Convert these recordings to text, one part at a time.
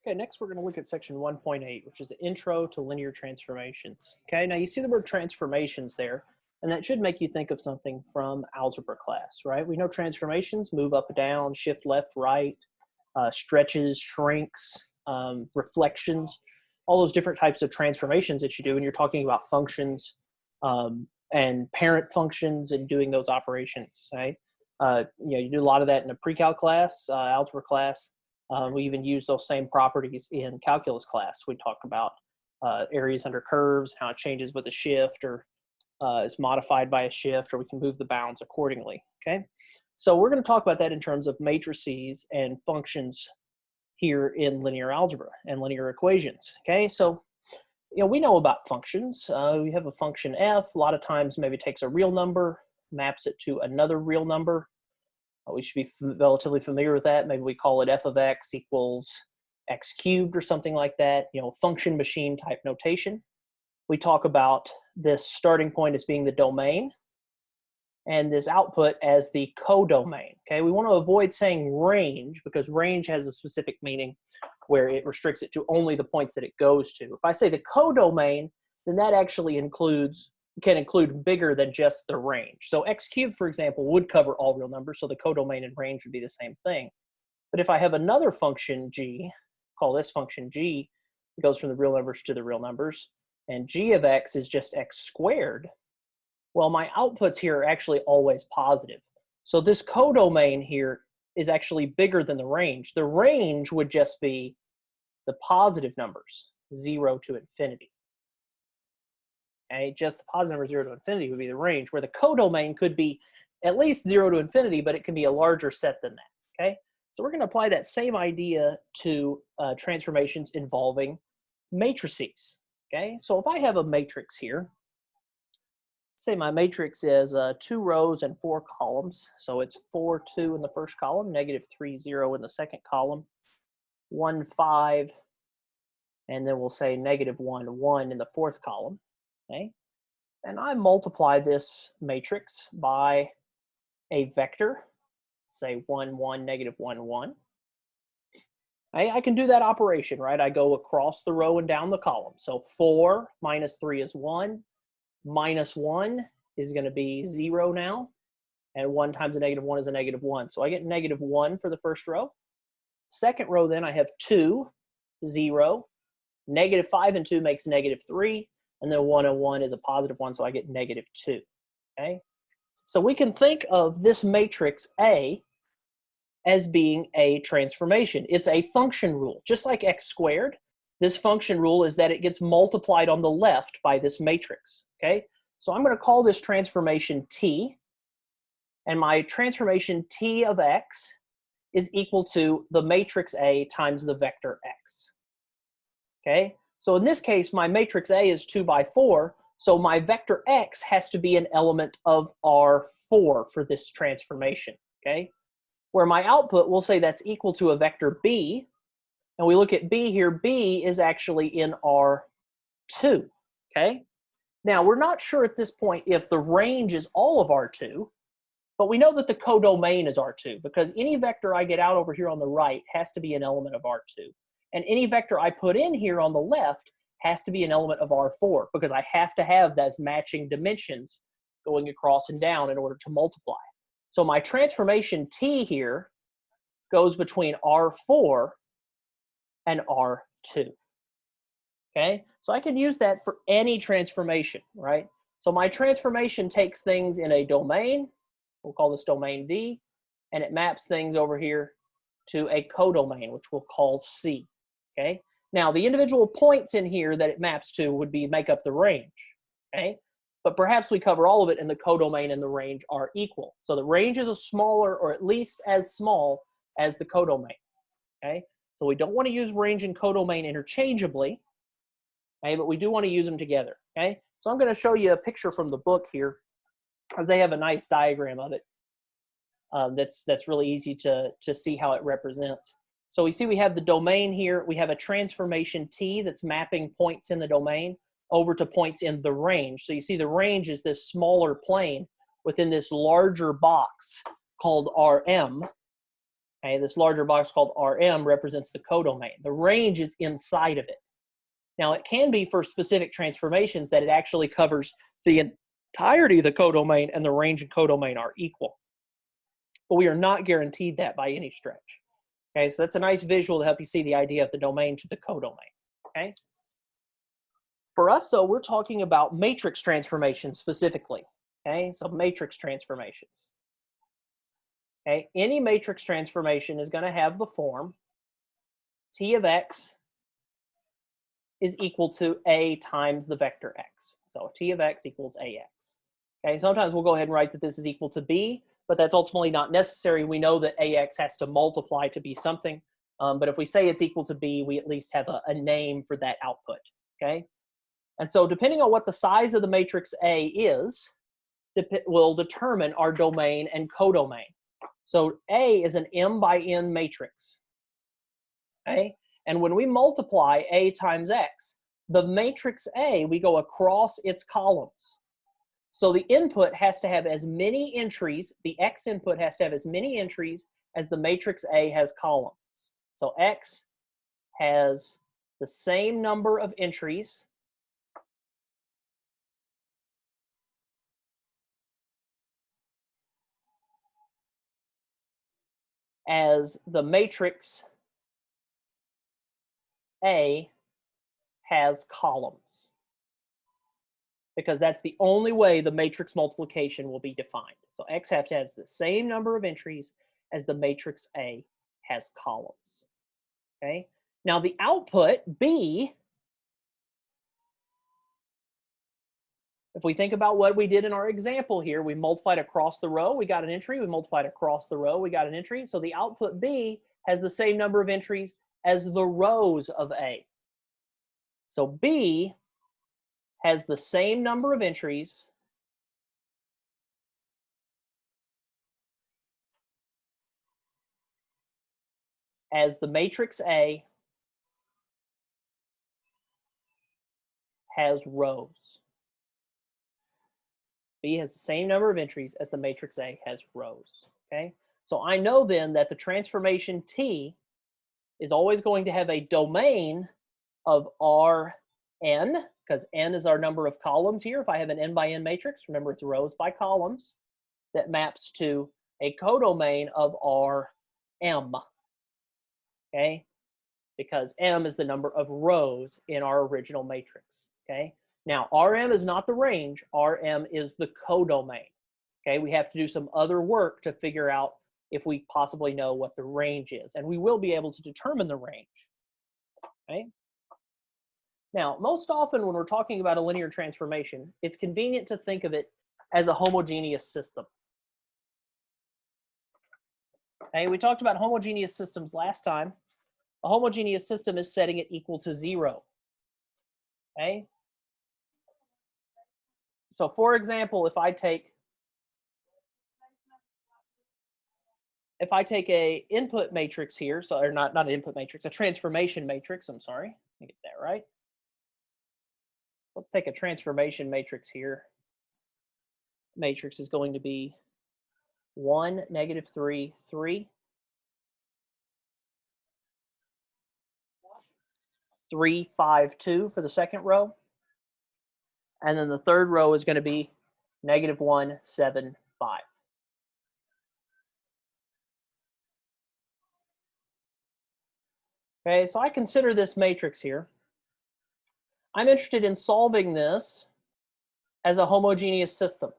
Okay, next we're going to look at section 1.8, which is the intro to linear transformations. Okay, now you see the word transformations there, and that should make you think of something from algebra class, right? We know transformations move up, down, shift left, right, stretches, shrinks, reflections, all those different types of transformations that you do when you're talking about functions and parent functions and doing those operations, right? You do a lot of that in a pre-cal class, algebra class. We even use those same properties in calculus class. We talk about areas under curves, how it changes with a shift or is modified by a shift, or we can move the bounds accordingly, okay? So we're going to talk about that in terms of matrices and functions here in linear algebra and linear equations, okay? So, we know about functions. We have a function f, a lot of times maybe takes a real number, maps it to another real number. We should be relatively familiar with that. Maybe we call it f of x equals x cubed or something like that, function machine type notation. We talk about this starting point as being the domain and this output as the codomain, okay? We want to avoid saying range because range has a specific meaning where it restricts it to only the points that it goes to. If I say the codomain, then that actually can include bigger than just the range. So x cubed, for example, would cover all real numbers, so the codomain and range would be the same thing. But if I have another function g, call this function g, it goes from the real numbers to the real numbers, and g of x is just x squared, well, my outputs here are actually always positive. So this codomain here is actually bigger than the range. The range would just be the positive numbers, 0 to infinity. Okay, just the positive number 0 to infinity would be the range, where the codomain could be at least 0 to infinity, but it can be a larger set than that, okay? So we're going to apply that same idea to transformations involving matrices, okay? So if I have a matrix here, say my matrix is 2 rows and 4 columns, so it's 4, 2 in the first column, negative 3, 0 in the second column, 1, 5, and then we'll say negative 1, 1 in the fourth column. Okay, and I multiply this matrix by a vector, say 1, 1, negative 1, 1. I can do that operation, right? I go across the row and down the column. So 4 minus 3 is 1, minus 1 is going to be 0 now, and 1 times a negative 1 is a negative 1. So I get negative 1 for the first row. Second row then I have 2, 0, negative 5 and 2 makes negative 3. And then 1 and 1 is a positive 1, so I get negative 2, okay? So we can think of this matrix A as being a transformation. It's a function rule. Just like x squared, this function rule is that it gets multiplied on the left by this matrix, okay? So I'm going to call this transformation T, and my transformation T of x is equal to the matrix A times the vector x, okay? So in this case, my matrix A is 2 by 4, so my vector x has to be an element of R4 for this transformation, okay? Where my output, we'll say that's equal to a vector B, and we look at B here, B is actually in R2, okay? Now, we're not sure at this point if the range is all of R2, but we know that the codomain is R2, because any vector I get out over here on the right has to be an element of R2. And any vector I put in here on the left has to be an element of R4 because I have to have those matching dimensions going across and down in order to multiply. So my transformation T here goes between R4 and R2. Okay, so I can use that for any transformation, right? So my transformation takes things in a domain, we'll call this domain D, and it maps things over here to a codomain, which we'll call C. Okay. Now the individual points in here that it maps to would make up the range. Okay. But perhaps we cover all of it and the codomain and the range are equal. So the range is a smaller, or at least as small as the codomain. Okay. So we don't want to use range and codomain interchangeably. Okay, but we do want to use them together. Okay. So I'm going to show you a picture from the book here, because they have a nice diagram of it. That's really easy to see how it represents. So we see we have the domain here. We have a transformation T that's mapping points in the domain over to points in the range. So you see the range is this smaller plane within this larger box called Rm. Okay, this larger box called Rm represents the codomain. The range is inside of it. Now, it can be for specific transformations that it actually covers the entirety of the codomain and the range and codomain are equal. But we are not guaranteed that by any stretch. Okay, so that's a nice visual to help you see the idea of the domain to the codomain. Okay. For us, though, we're talking about matrix transformations specifically. Okay, so matrix transformations. Okay, any matrix transformation is going to have the form T of x is equal to A times the vector x. So T of x equals AX. Okay, sometimes we'll go ahead and write that this is equal to B, but that's ultimately not necessary. We know that AX has to multiply to be something. But if we say it's equal to B, we at least have a name for that output. Okay, and so depending on what the size of the matrix A is, will determine our domain and codomain. So A is an M by N matrix. Okay, and when we multiply A times X, the matrix A, we go across its columns. So the input has to have as many entries, the X input has to have as many entries as the matrix A has columns. So X has the same number of entries as the matrix A has columns, because that's the only way the matrix multiplication will be defined. So X has to have the same number of entries as the matrix A has columns. Okay. Now the output B, if we think about what we did in our example here, we multiplied across the row, we got an entry. We multiplied across the row, we got an entry. So the output B has the same number of entries as the rows of A. So B has the same number of entries as the matrix A has rows. B has the same number of entries as the matrix A has rows. Okay, so I know then that the transformation T is always going to have a domain of Rn, because n is our number of columns here. If I have an n by n matrix, remember it's rows by columns, that maps to a codomain of Rm. Okay, because m is the number of rows in our original matrix. Okay, now Rm is not the range, Rm is the codomain. Okay, we have to do some other work to figure out if we possibly know what the range is, and we will be able to determine the range. Okay. Now, most often when we're talking about a linear transformation, it's convenient to think of it as a homogeneous system. Okay, we talked about homogeneous systems last time. A homogeneous system is setting it equal to 0. Okay. So for example, if I take a input matrix here, so or not an input matrix, a transformation matrix, I'm sorry, let me get that right. Let's take a transformation matrix here. Matrix is going to be 1, -3, 3, 3, 5, 2 for the second row. And then the third row is going to be -1, 7, 5. Okay, so I consider this matrix here. I'm interested in solving this as a homogeneous system.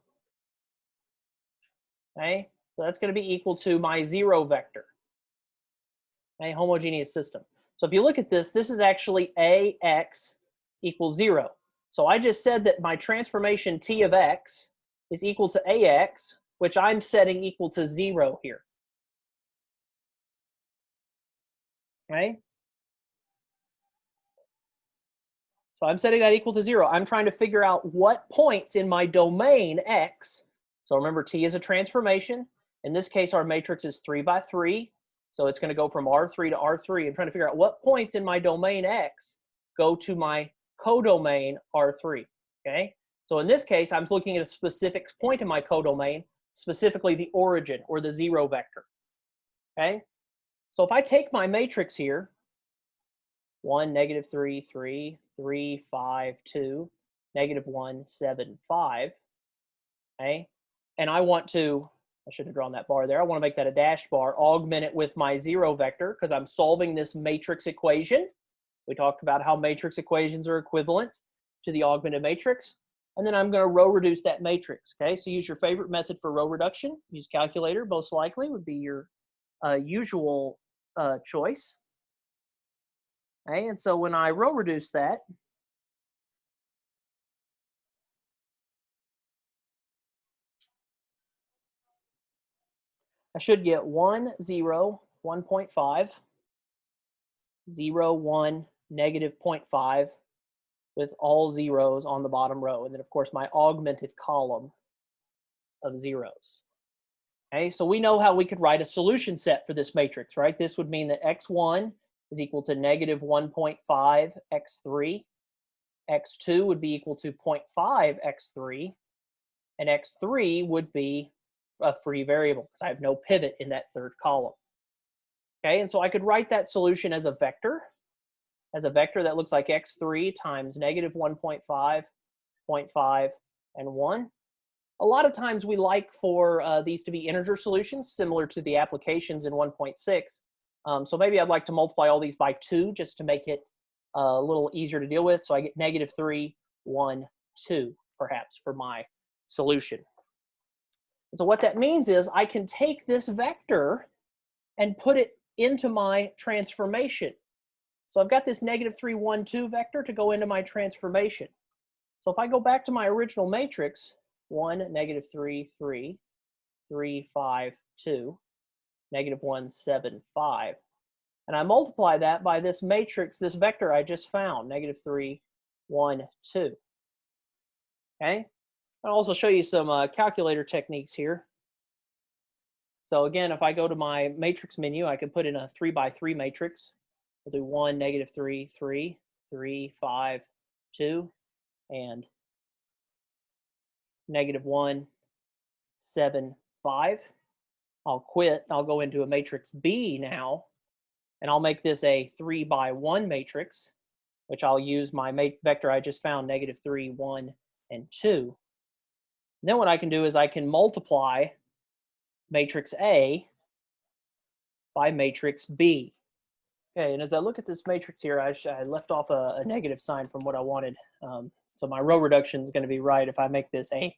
Okay, so that's going to be equal to my 0 vector. Okay, homogeneous system. So if you look at this, this is actually AX equals 0. So I just said that my transformation T of X is equal to AX, which I'm setting equal to 0 here. Okay. So I'm setting that equal to 0. I'm trying to figure out what points in my domain X. So remember, T is a transformation. In this case, our matrix is 3 by 3. So it's going to go from R3 to R3. I'm trying to figure out what points in my domain X go to my codomain R3. Okay. So in this case, I'm looking at a specific point in my codomain, specifically the origin or the 0 vector. Okay. So if I take my matrix here, 1, -3, 3, 3, 5, 2, -1, 7, 5, okay? And I want to, I should have drawn that bar there. I want to make that a dashed bar, augment it with my 0 vector because I'm solving this matrix equation. We talked about how matrix equations are equivalent to the augmented matrix. And then I'm going to row reduce that matrix, okay? So use your favorite method for row reduction. Use calculator, most likely, would be your usual choice. Okay, and so when I row reduce that, I should get 1, 0, 1.5, 0, 1, -0.5 with all zeros on the bottom row. And then, of course, my augmented column of zeros. Okay, so we know how we could write a solution set for this matrix, right? This would mean that x1 is equal to -1.5 x3, x2 would be equal to 0.5 x3, and x3 would be a free variable because I have no pivot in that third column. Okay, and so I could write that solution as a vector that looks like x3 times -1.5, 0.5, and 1. A lot of times we like for these to be integer solutions, similar to the applications in 1.6. So maybe I'd like to multiply all these by 2 just to make it a little easier to deal with. So I get -3, 1, 2, perhaps, for my solution. So what that means is I can take this vector and put it into my transformation. So I've got this -3, 1, 2 vector to go into my transformation. So if I go back to my original matrix, 1, -3, 3, 3, 5, 2, -1, 7, 5. And I multiply that by this matrix, this vector I just found, -3, 1, 2. Okay? I'll also show you some calculator techniques here. So again, if I go to my matrix menu, I can put in a 3 by 3 matrix. We'll do 1, -3, 3, 3, 5, 2, and -1, 7, 5. I'll quit. I'll go into a matrix B now, and I'll make this a 3 by 1 matrix, which I'll use my vector I just found, -3, 1, and 2. And then what I can do is I can multiply matrix A by matrix B. Okay, and as I look at this matrix here, I left off a negative sign from what I wanted. So my row reduction is going to be right if I make this a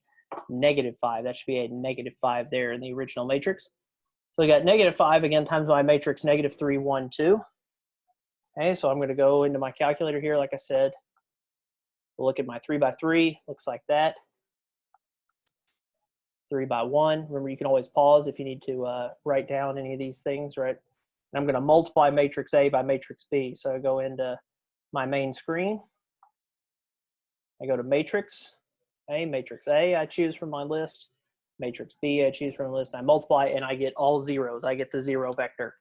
-5. That should be a -5 there in the original matrix. So we got -5 again times my matrix -3, 1, 2. Okay, so I'm going to go into my calculator here, like I said. We'll look at my 3 by 3. Looks like that. 3 by 1. Remember, you can always pause if you need to write down any of these things, right? And I'm going to multiply matrix A by matrix B. So I go into my main screen. I go to matrix. Okay, matrix A I choose from my list. Matrix B I choose from the list. I multiply and I get all zeros. I get the 0 vector.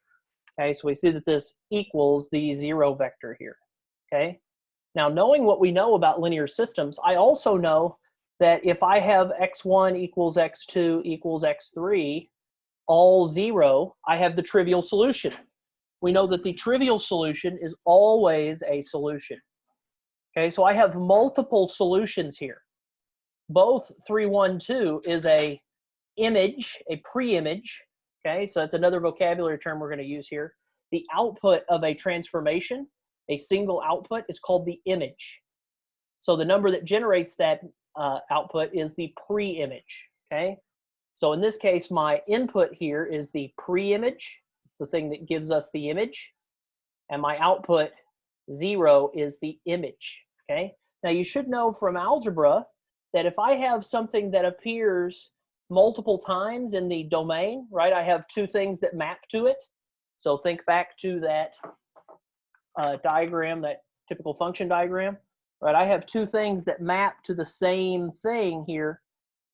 Okay, so we see that this equals the 0 vector here. Okay, now knowing what we know about linear systems, I also know that if I have x1 equals x2 equals x3, all 0, I have the trivial solution. We know that the trivial solution is always a solution. Okay, so I have multiple solutions here. Both 3, 1, 2 is a image, a pre-image. Okay, so that's another vocabulary term we're going to use here. The output of a transformation, a single output, is called the image. So the number that generates that output is the pre-image. Okay, so in this case, my input here is the pre-image. It's the thing that gives us the image. And my output 0 is the image. Okay, now you should know from algebra that if I have something that appears multiple times in the domain, right, I have two things that map to it. So think back to that diagram, that typical function diagram, right? I have two things that map to the same thing here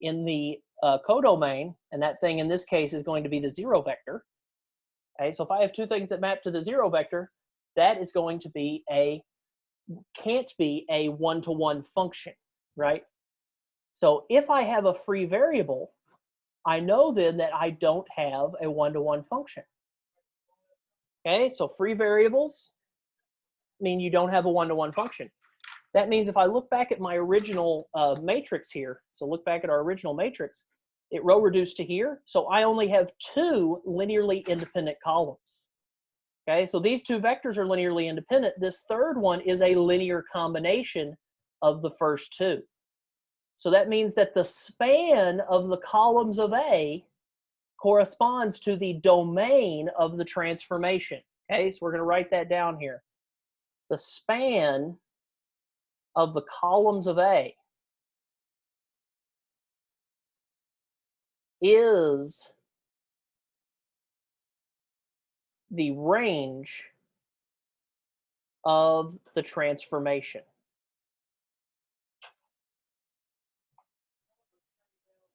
in the codomain, and that thing in this case is going to be the 0 vector. Okay, so if I have two things that map to the 0 vector, that is going to be can't be a one-to-one function, right? So if I have a free variable, I know then that I don't have a one-to-one function. Okay, so free variables mean you don't have a one-to-one function. That means if I look back at my original matrix here, so look back at our original matrix, it row reduced to here, so I only have two linearly independent columns. Okay, so these two vectors are linearly independent. This third one is a linear combination of the first two. So that means that the span of the columns of A corresponds to the domain of the transformation. Okay, so we're going to write that down here. The span of the columns of A is the range of the transformation.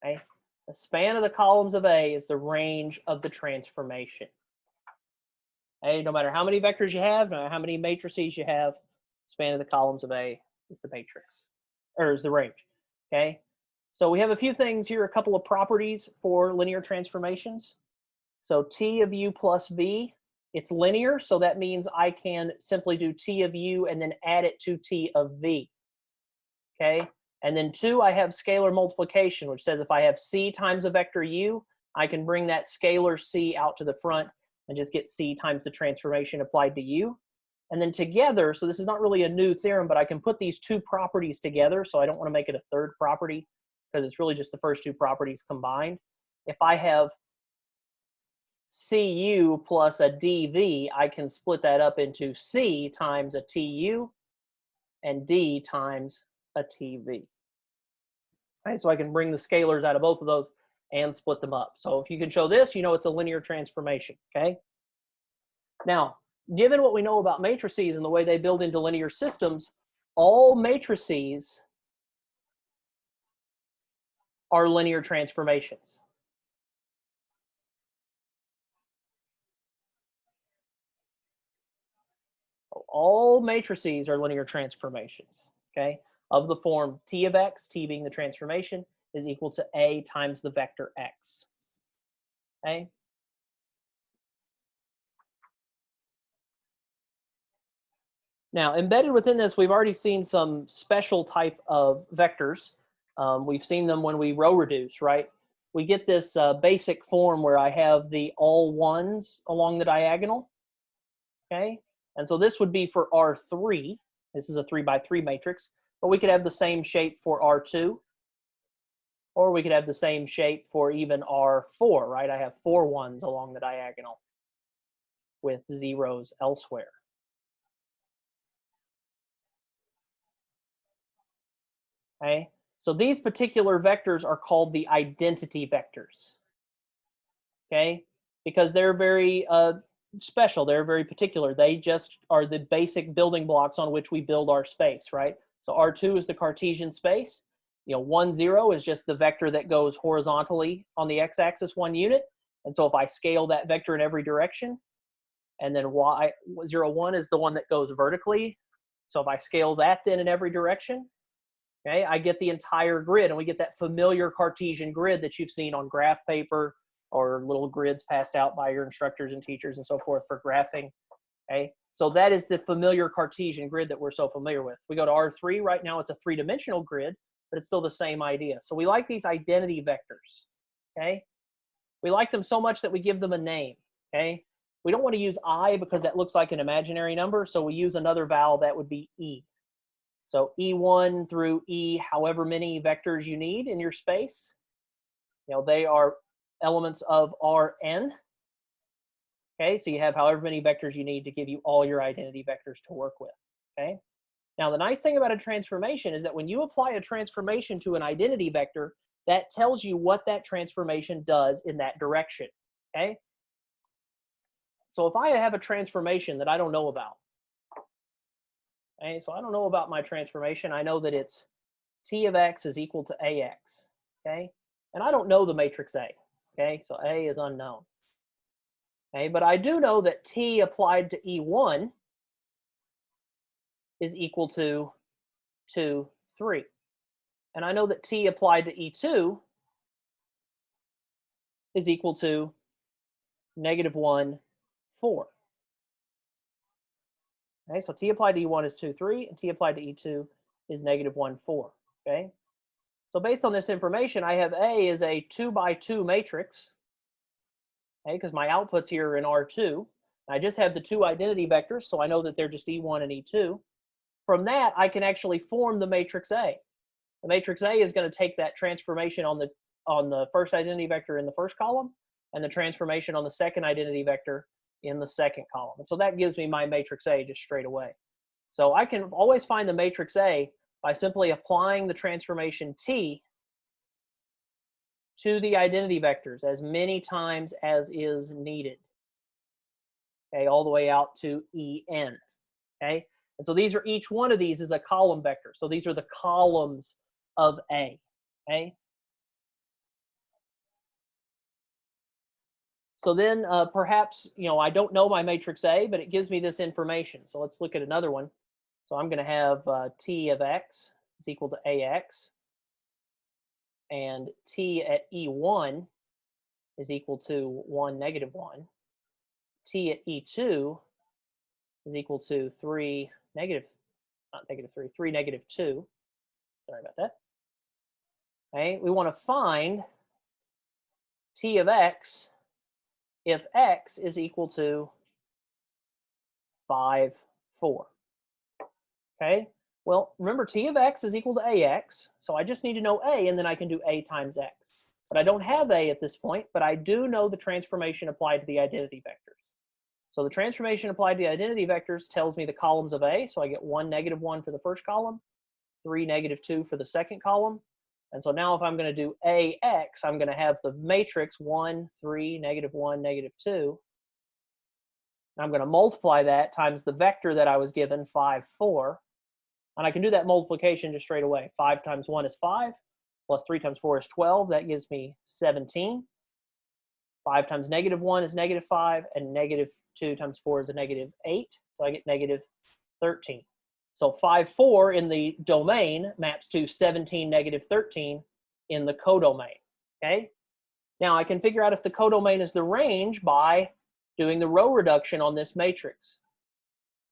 Okay? The span of the columns of A is the range of the transformation. Okay? No matter how many vectors you have, no matter how many matrices you have, span of the columns of A is the matrix, or is the range. Okay? So we have a few things here, a couple of properties for linear transformations. So T of U plus V, it's linear, so that means I can simply do T of U and then add it to T of V. Okay? And then 2, I have scalar multiplication, which says if I have C times a vector U, I can bring that scalar C out to the front and just get C times the transformation applied to U. And then together, so this is not really a new theorem, but I can put these two properties together, so I don't want to make it a third property because it's really just the first two properties combined. If I have CU plus a DV, I can split that up into C times a TU and D times a TV. Right, so I can bring the scalars out of both of those and split them up. So if you can show this, you know it's a linear transformation, okay? Now, given what we know about matrices and the way they build into linear systems, all matrices are linear transformations. All matrices are linear transformations, okay? Of the form T of X, T being the transformation, is equal to A times the vector X, okay? Now, embedded within this, we've already seen some special type of vectors. We've seen them when we row reduce, right? We get this basic form where I have the all ones along the diagonal, okay? And so this would be for R3. This is a 3 by 3 matrix, but we could have the same shape for R2, or we could have the same shape for even R4, right? I have 4 ones along the diagonal with zeros elsewhere. Okay, so these particular vectors are called the identity vectors. Okay, because they're very special. They're very particular. They just are the basic building blocks on which we build our space, right? So R2 is the Cartesian space. You know, 1, 0 is just the vector that goes horizontally on the x-axis 1 unit. And so if I scale that vector in every direction, and then 0, 1 is the one that goes vertically. So if I scale that then in every direction, okay, I get the entire grid, and we get that familiar Cartesian grid that you've seen on graph paper or little grids passed out by your instructors and teachers and so forth for graphing. Okay, so that is the familiar Cartesian grid that we're so familiar with. We go to R3, right now it's a 3-dimensional grid, but it's still the same idea. So we like these identity vectors, okay? We like them so much that we give them a name, okay? We don't want to use I because that looks like an imaginary number, so we use another vowel that would be E. So E1 through E, however many vectors you need in your space, you know, they are elements of Rn. Okay, so you have however many vectors you need to give you all your identity vectors to work with. Okay, now the nice thing about a transformation is that when you apply a transformation to an identity vector, that tells you what that transformation does in that direction. Okay, so if I have a transformation that I don't know about, okay, so I don't know about my transformation. I know that it's T of X is equal to AX, okay? And I don't know the matrix A, okay? So A is unknown, okay? But I do know that T applied to E1 is equal to 2, 3. And I know that T applied to E2 is equal to -1, 4. Okay, so t applied to E1 is 2, 3, and t applied to E2 is negative 1, 4. Okay, so based on this information, I have A is a 2 by 2 matrix, okay, because my outputs here are in R2. I just have the two identity vectors, so I know that they're just E1 and E2. From that, I can actually form the matrix A. The matrix A is going to take that transformation on the first identity vector in the first column and the transformation on the second identity vector in the second column. And so that gives me my matrix A just straight away. So I can always find the matrix A by simply applying the transformation T to the identity vectors as many times as is needed. Okay, all the way out to En. Okay, and so these are, each one of these is a column vector. So these are the columns of A. Okay. So then perhaps, I don't know my matrix A, but it gives me this information. So let's look at another one. So I'm going to have T of X is equal to AX. And T at E1 is equal to 1, negative 1. T at E2 is equal to 3, negative, not negative 3, 3, negative 2. Sorry about that. Okay, we want to find T of X if X is equal to 5, 4. Okay, well, remember T of X is equal to AX, so I just need to know A, and then I can do A times X. But I don't have A at this point, but I do know the transformation applied to the identity vectors. So the transformation applied to the identity vectors tells me the columns of A, so I get 1, negative 1 for the first column, 3, negative 2 for the second column. And so now if I'm going to do AX, I'm going to have the matrix 1, 3, negative 1, negative 2. And I'm going to multiply that times the vector that I was given, 5, 4. And I can do that multiplication just straight away. 5 times 1 is 5, plus 3 times 4 is 12. That gives me 17. 5 times negative 1 is negative 5, and negative 2 times 4 is a negative 8. So I get negative 13. So 5, 4 in the domain maps to 17, negative 13 in the codomain. Okay? Now I can figure out if the codomain is the range by doing the row reduction on this matrix.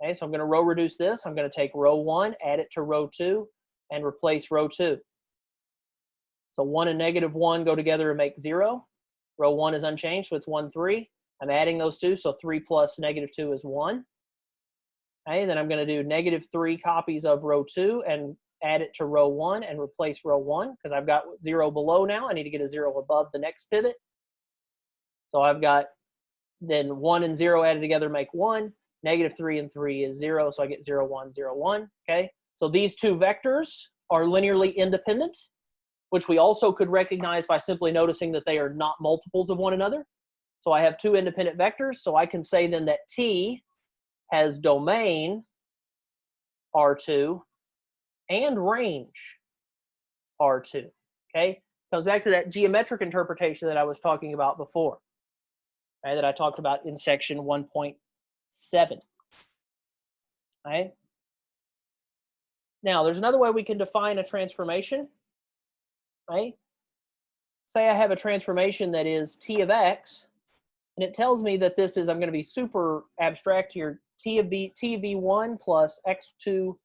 Okay, so I'm going to row reduce this. I'm going to take row 1, add it to row 2, and replace row 2. So 1 and negative 1 go together and make 0. Row 1 is unchanged, so it's 1, 3. I'm adding those two, so 3 plus negative 2 is 1. Okay, then I'm going to do negative 3 copies of row 2 and add it to row 1 and replace row 1 because I've got 0 below now. I need to get a 0 above the next pivot. So I've got then 1 and 0 added together make 1. Negative 3 and 3 is 0, so I get 0, 1, 0, 1. Okay, so these two vectors are linearly independent, which we also could recognize by simply noticing that they are not multiples of one another. So I have two independent vectors, so I can say then that T has domain R2 and range R2. Okay, comes back to that geometric interpretation that I was talking about before, right, that I talked about in section 1.7. Right? Now, there's another way we can define a transformation. Right? Say I have a transformation that is T of X, and it tells me that this is, I'm going to be super abstract here, T of V1 plus X2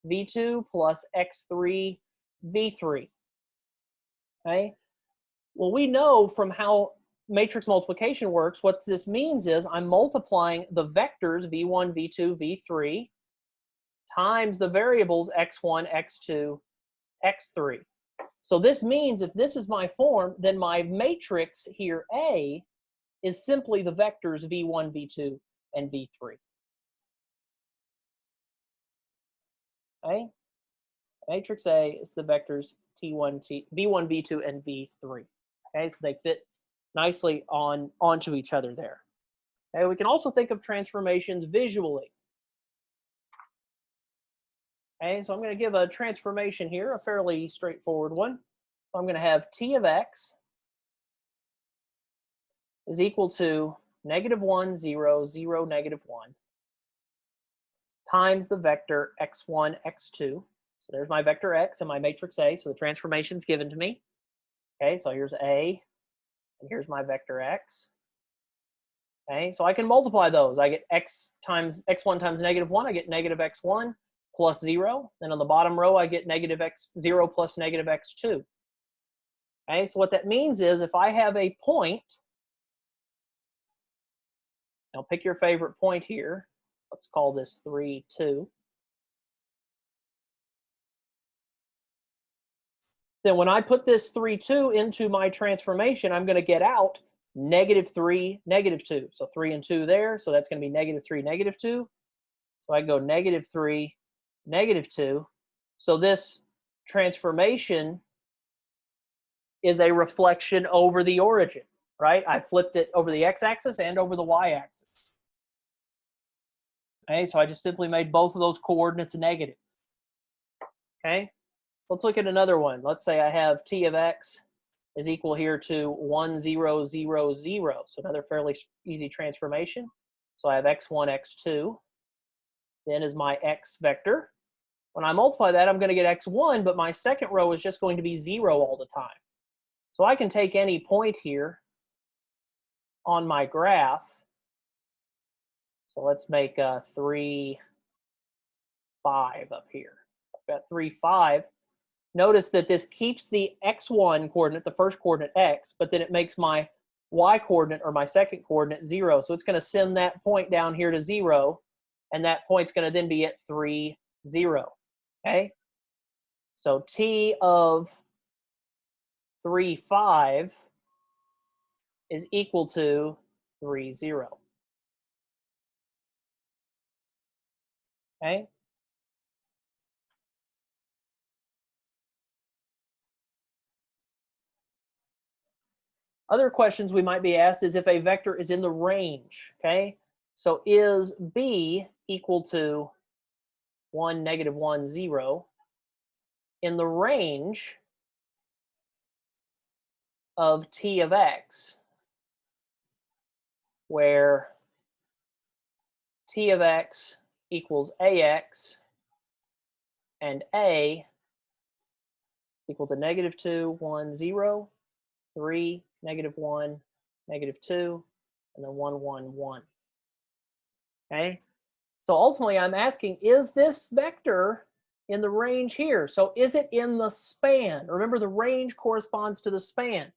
V2 plus X3 V3. Okay? Well, we know from how matrix multiplication works, what this means is I'm multiplying the vectors V1, V2, V3 times the variables X1, X2, X3. So this means if this is my form, then my matrix here, A, is simply the vectors V1, V2, and V3. Okay? Matrix A is the vectors V1, V2, and V3. Okay, so they fit nicely onto each other there. Okay, we can also think of transformations visually. Okay, so I'm going to give a transformation here, a fairly straightforward one. I'm going to have T of X is equal to negative 1, 0, 0, negative 1 times the vector x1, x2. So there's my vector x and my matrix A. So the transformation is given to me. Okay, so here's A, and here's my vector x. Okay, so I can multiply those. I get x1 times -1, I get negative x1 plus 0. Then on the bottom row, I get negative x0 plus negative x2. Okay, so what that means is if I have a point, now pick your favorite point here. Let's call this 3, 2. Then when I put this 3, 2 into my transformation, I'm going to get out -3, -2. So 3 and 2 there. So that's going to be -3, -2. So I go -3, -2. So this transformation is a reflection over the origin, right? I flipped it over the x-axis and over the y-axis. Okay, so I just simply made both of those coordinates negative. Okay, let's look at another one. Let's say I have t of x is equal here to 1, 0, 0, 0. So another fairly easy transformation. So I have x1, x2. Then is my x vector. When I multiply that, I'm going to get x1, but my second row is just going to be 0 all the time. So I can take any point here on my graph. So let's make 3, 5 up here. I've got 3, 5. Notice that this keeps the x1 coordinate, the first coordinate x, but then it makes my y coordinate or my second coordinate 0. So it's going to send that point down here to 0, and that point's going to then be at 3, 0. Okay? So t of 3, 5 is equal to 3, 0. Okay? Other questions we might be asked is if a vector is in the range, okay? So is b equal to 1, -1, 0 in the range of t of x, where t of x equals ax and a equal to -2, 1, 0, 3, -1, -2, and then 1, 1, 1. Okay? So ultimately, I'm asking, is this vector in the range here? So is it in the span? Remember, the range corresponds to the span.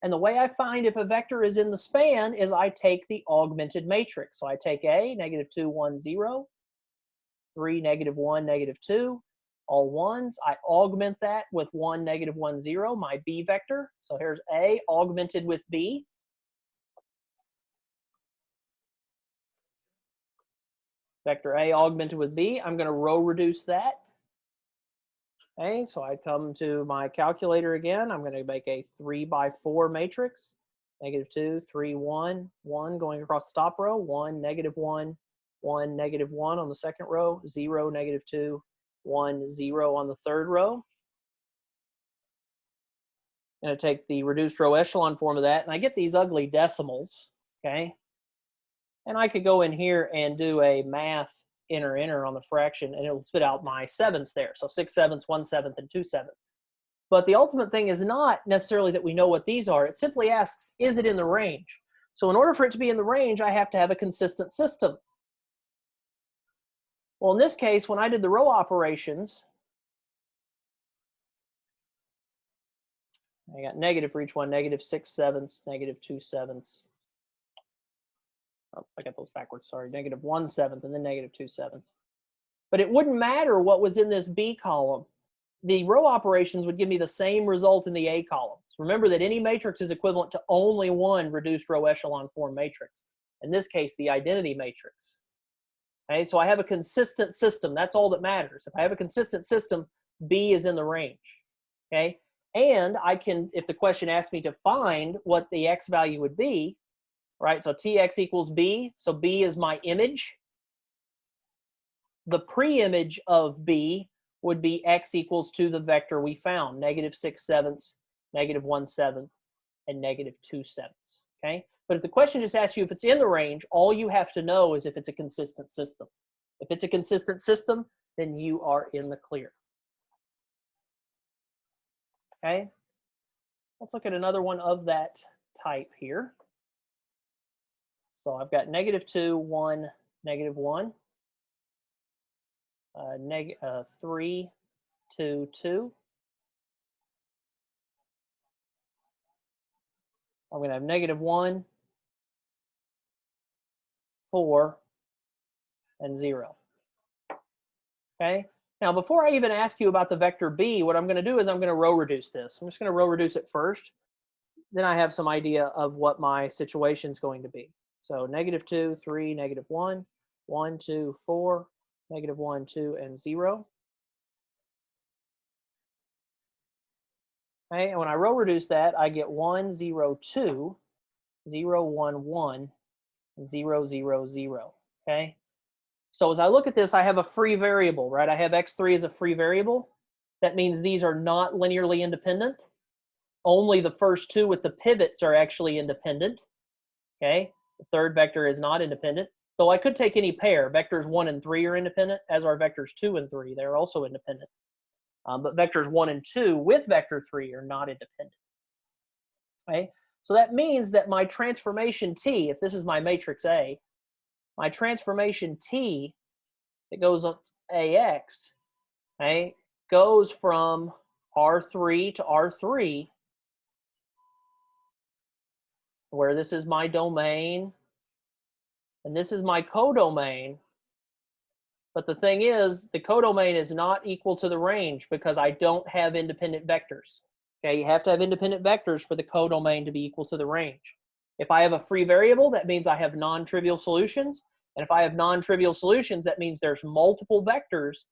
And the way I find if a vector is in the span is I take the augmented matrix. So I take A, -2, 1, 0, 3, -1, -2, all ones. I augment that with 1, -1, 0, my B vector. So here's A augmented with B. Vector A augmented with B. I'm going to row reduce that. Okay, so I come to my calculator again. I'm going to make a 3 by 4 matrix. -2, 3, 1, 1 going across the top row, 1, -1, 1, -1 on the second row, 0, -2, 1, 0 on the third row. I'm going to take the reduced row echelon form of that, and I get these ugly decimals, okay? And I could go in here and do a math enter on the fraction, and it'll spit out my sevenths there. So 6 sevenths, 1 seventh, and 2 sevenths. But the ultimate thing is not necessarily that we know what these are. It simply asks, is it in the range? So in order for it to be in the range, I have to have a consistent system. Well, in this case, when I did the row operations, I got negative for each one, -6 sevenths, -2 sevenths. Oh, I got those backwards, sorry. -1 seventh and then -2 sevenths. But it wouldn't matter what was in this B column. The row operations would give me the same result in the A column. So remember that any matrix is equivalent to only one reduced row echelon form matrix. In this case, the identity matrix. Okay, so I have a consistent system. That's all that matters. If I have a consistent system, B is in the range. Okay, and I can, if the question asks me to find what the X value would be, right? So Tx equals B. So B is my image. The pre-image of B would be x equals to the vector we found, -6 sevenths, -1 seventh, and -2 sevenths, okay? But if the question just asks you if it's in the range, all you have to know is if it's a consistent system. If it's a consistent system, then you are in the clear, okay? Let's look at another one of that type here. So I've got -2, 1, -1, 3, 2, 2. I'm going to have -1, 4, and 0. Okay. Now, before I even ask you about the vector b, what I'm going to do is I'm going to row reduce this. I'm just going to row reduce it first. Then I have some idea of what my situation is going to be. So -2, 3, -1, 1, 2, 4, -1, 2, and 0. Okay, and when I row reduce that, I get 1, 0, 2, 0, 1, 1, and 0, 0, 0. Okay. So as I look at this, I have a free variable, right? I have x3 as a free variable. That means these are not linearly independent. Only the first two with the pivots are actually independent. Okay, the third vector is not independent. Though I could take any pair. Vectors 1 and 3 are independent, as are vectors 2 and 3. They're also independent. But vectors 1 and 2 with vector 3 are not independent. Okay, so that means that my transformation T, if this is my matrix A, my transformation T that goes on AX, okay, goes from R3 to R3, where this is my domain and this is my codomain. But the thing is, the codomain is not equal to the range because I don't have independent vectors. Okay, you have to have independent vectors for the codomain to be equal to the range. If I have a free variable, that means I have non-trivial solutions. And if I have non-trivial solutions, that means there's multiple vectors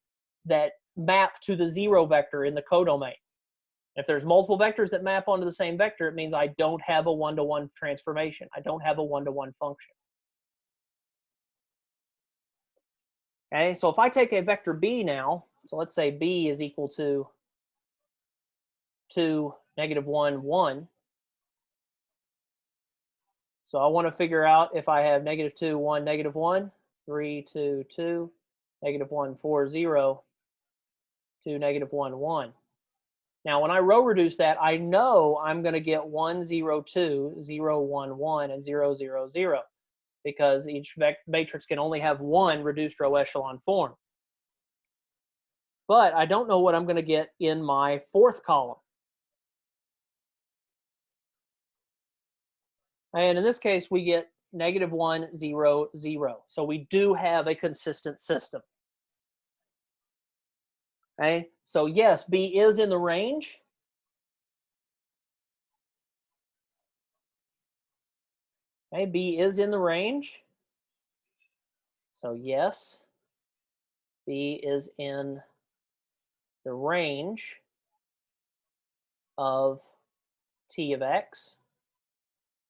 that map to the 0 vector in the codomain. If there's multiple vectors that map onto the same vector, it means I don't have a one-to-one transformation. I don't have a one-to-one function. Okay, so if I take a vector b now, so let's say b is equal to 2, -1, 1. So I want to figure out if I have -2, 1, -1, 3, 2, 2, -1, 4, 0, 2, -1, 1. Now, when I row reduce that, I know I'm going to get 1, 0, 2, 0, 1, 1, and 0, 0, 0, because each matrix can only have one reduced row echelon form. But I don't know what I'm going to get in my fourth column. And in this case, we get -1, 0, 0. So we do have a consistent system. Okay, so yes, B is in the range. Okay, B is in the range. So yes, B is in the range of T of X.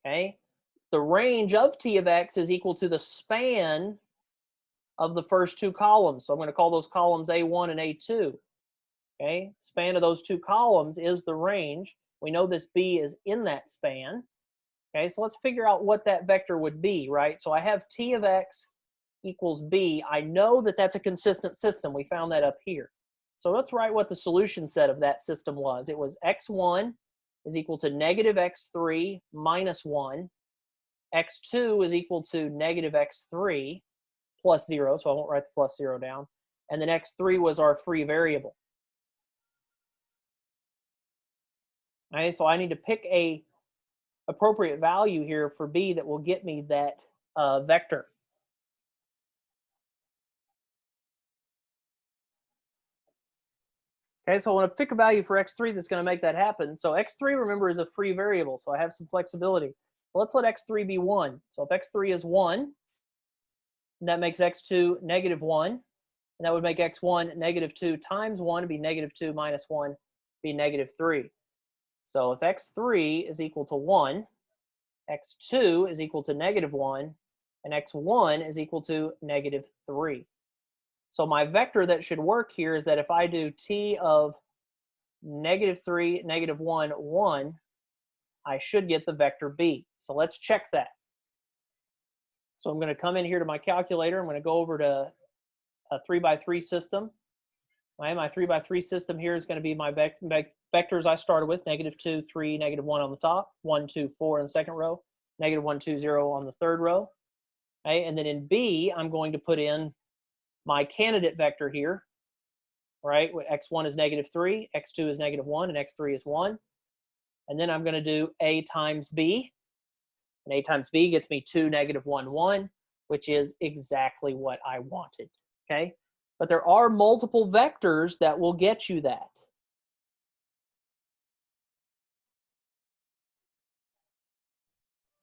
Okay, the range of T of X is equal to the span of the first two columns. So I'm going to call those columns A1 and A2. Okay, span of those two columns is the range. We know this B is in that span. Okay, so let's figure out what that vector would be, right? So I have T of X equals B. I know that that's a consistent system. We found that up here. So let's write what the solution set of that system was. It was x1 is equal to -x3 minus 1. x2 is equal to -x3 plus 0, so I won't write the plus 0 down. And then x3 was our free variable. Okay, so I need to pick a appropriate value here for B that will get me that vector. Okay, so I want to pick a value for x3 that's going to make that happen. So x3, remember, is a free variable, so I have some flexibility. Well, let's let x3 be 1. So if x3 is 1, that makes x2 -1, and that would make x1 -2 times 1 to be -2 minus 1 be -3. So if x3 is equal to 1, x2 is equal to -1, and x1 is equal to -3. So my vector that should work here is that if I do T of -3, -1, 1, I should get the vector B. So let's check that. So I'm going to come in here to my calculator. I'm going to go over to a 3x3 system. My 3x3 system here is going to be my vectors I started with, -2, 3, -1 on the top, 1, 2, 4 in the second row, -1, 2, 0 on the third row. Okay, and then in B, I'm going to put in my candidate vector here, right? X1 is -3, X2 is -1, and X3 is 1. And then I'm going to do A times B. And A times B gets me 2, -1, 1, which is exactly what I wanted, okay? But there are multiple vectors that will get you that.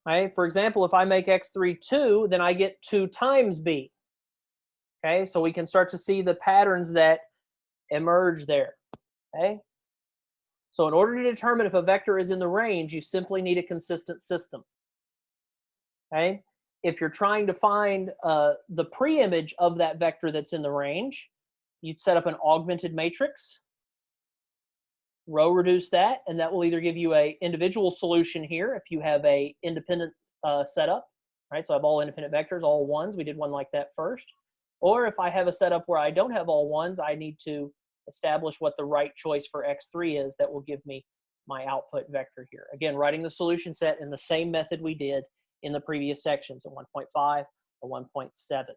Right? For example, if I make X3 2, then I get 2 times B. Okay, so we can start to see the patterns that emerge there. Okay, so in order to determine if a vector is in the range, you simply need a consistent system. Okay, if you're trying to find the preimage of that vector that's in the range, you'd set up an augmented matrix, row reduce that, and that will either give you a individual solution here if you have a independent setup, right? So I have all independent vectors, all ones. We did one like that first. Or if I have a setup where I don't have all ones, I need to establish what the right choice for X3 is that will give me my output vector here. Again, writing the solution set in the same method we did in the previous sections, a 1.5, a 1.7.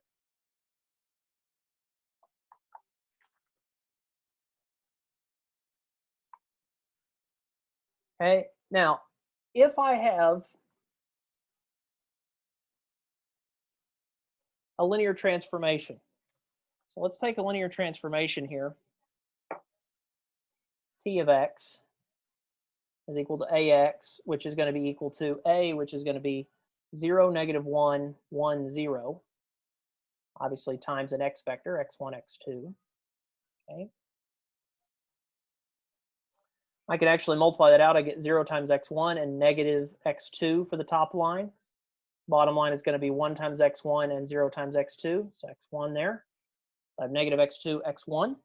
Okay, now, if I have a linear transformation, so let's take a linear transformation here. T of x is equal to ax, which is going to be equal to a, which is going to be 0, -1, 1, 0. Obviously times an x vector, x1, x2. Okay. I could actually multiply that out. I get 0 times x1 and -x2 for the top line. Bottom line is going to be 1 times x1 and 0 times x2. So x1 there. I have -x2, x1.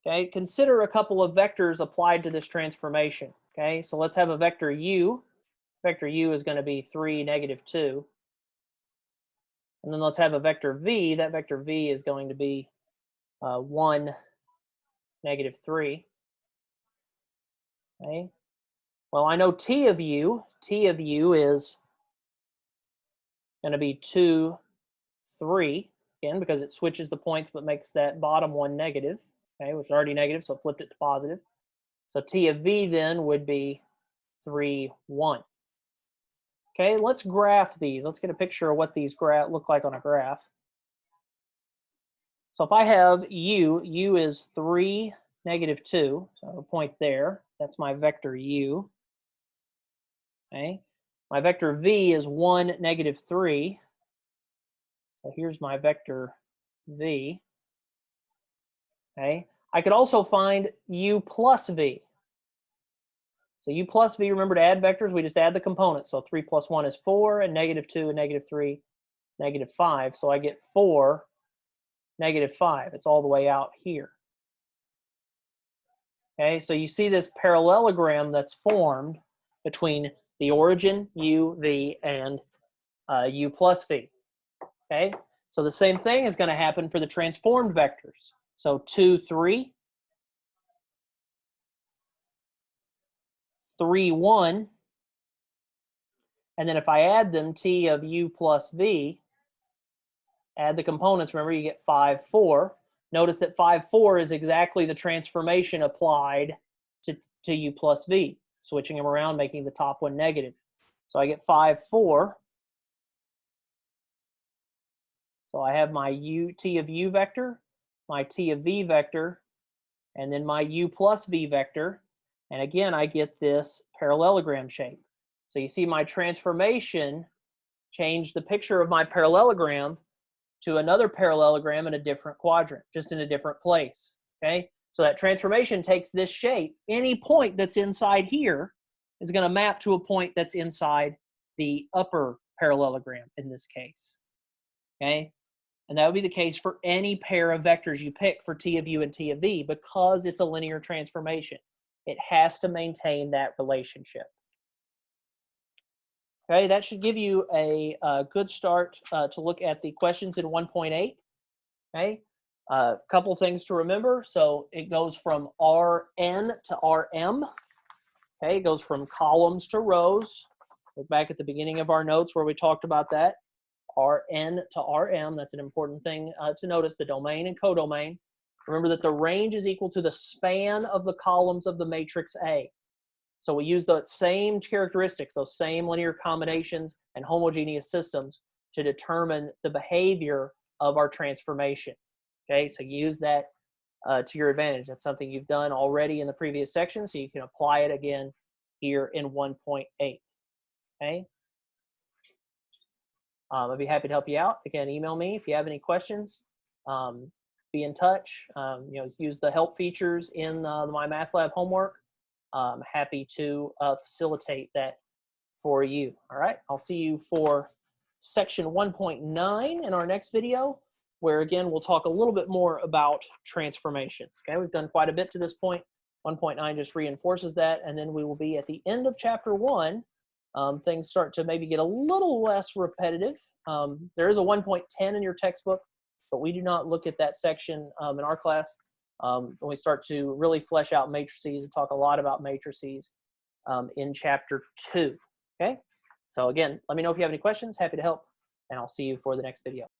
Okay, consider a couple of vectors applied to this transformation. Okay, so let's have a vector u. Vector u is going to be 3, -2. And then let's have a vector v. That vector v is going to be 1, -3. Okay. Well, I know t of u. T of u is going to be 2, 3. Again, because it switches the points but makes that bottom one negative. Okay, which is already negative, so flipped it to positive. So t of v then would be 3, 1. Okay, let's graph these. Let's get a picture of what these look like on a graph. So if I have u is 3, -2, so a point there. That's my vector u. Okay, my vector v is 1, -3. So here's my vector v. Okay, I could also find u plus v. So u plus v, remember to add vectors, we just add the components. So 3 plus 1 is 4, and -2 and -3, -5. So I get 4, -5. It's all the way out here. Okay, so you see this parallelogram that's formed between the origin, u, v, and u plus v. Okay, so the same thing is going to happen for the transformed vectors. So 2, 3, 3, 1, and then if I add them, t of u plus v, add the components, remember you get 5, 4. Notice that 5, 4 is exactly the transformation applied to u plus v, switching them around, making the top one negative. So I get 5, 4. So I have my t of u vector, my t of v vector, and then my u plus v vector. And again, I get this parallelogram shape. So you see my transformation changed the picture of my parallelogram to another parallelogram in a different quadrant, just in a different place. Okay, so that transformation takes this shape. Any point that's inside here is going to map to a point that's inside the upper parallelogram in this case. Okay, and that would be the case for any pair of vectors you pick for t of u and t of v, because it's a linear transformation. It has to maintain that relationship. Okay, that should give you a good start to look at the questions in 1.8. Okay, a couple things to remember. So it goes from Rn to Rm. Okay, it goes from columns to rows. Look back at the beginning of our notes where we talked about that. Rn to Rm, that's an important thing to notice, the domain and codomain. Remember that the range is equal to the span of the columns of the matrix A. So we use the same characteristics, those same linear combinations and homogeneous systems to determine the behavior of our transformation. Okay, so use that to your advantage. That's something you've done already in the previous section, so you can apply it again here in 1.8. Okay. I'd be happy to help you out. Again, email me if you have any questions. Be in touch. Use the help features in the My Math Lab homework. I'm happy to facilitate that for you. All right, I'll see you for section 1.9 in our next video, where again, we'll talk a little bit more about transformations. Okay, we've done quite a bit to this point. 1.9 just reinforces that, and then we will be at the end of chapter 1. Things start to maybe get a little less repetitive. There is a 1.10 in your textbook, but we do not look at that section in our class. When we start to really flesh out matrices and talk a lot about matrices in chapter 2. Okay, so again, let me know if you have any questions. Happy to help, and I'll see you for the next video.